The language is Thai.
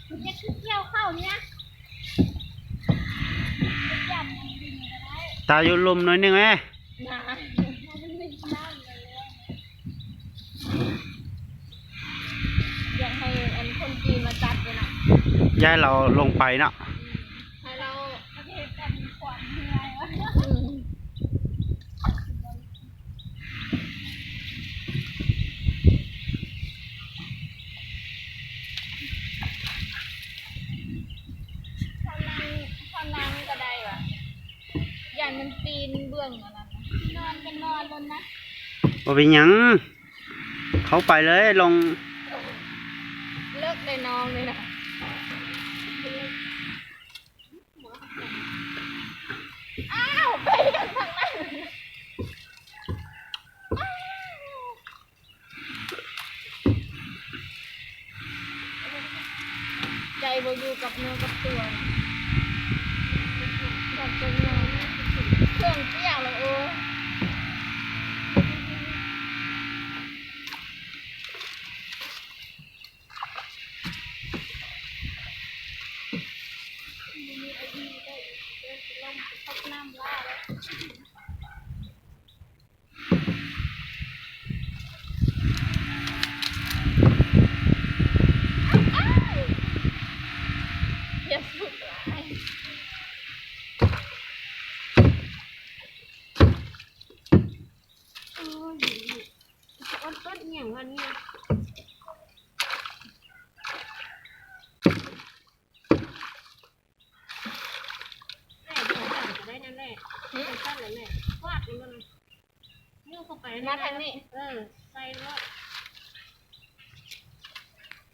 มันจะขึ้นเกี่ยวเข้าเนี่ยตาอยู่ลมหน่อยนึงไหมอยากให้อันคนจีนมาจัดเลยนะย้ายเราลงไปเนาะให้เราประเทศกันขวัญเหนื่อยวะเขานั่งก็ได้วะอย่างมันปีนเบื้องอะไรนอนกันนอนบนนะว่าเป็นหยังเขาไปเลยลงเลิกได้นอนเลยนะอ้าวไปกันทางนั้นใจบ่อยู่กับเนื้อกับตัวกับตัวเนื้อเครื่องเปรี้ยวเลยโอ้พักน้ำล่าแล้วอย่าสุดร้ายโอ้ยต้นอย่างวันนี้แม่จะสั่งจะได้นั่นแหละสั่นเลยแม่วาดมันมาทางนี้ใส่ว่า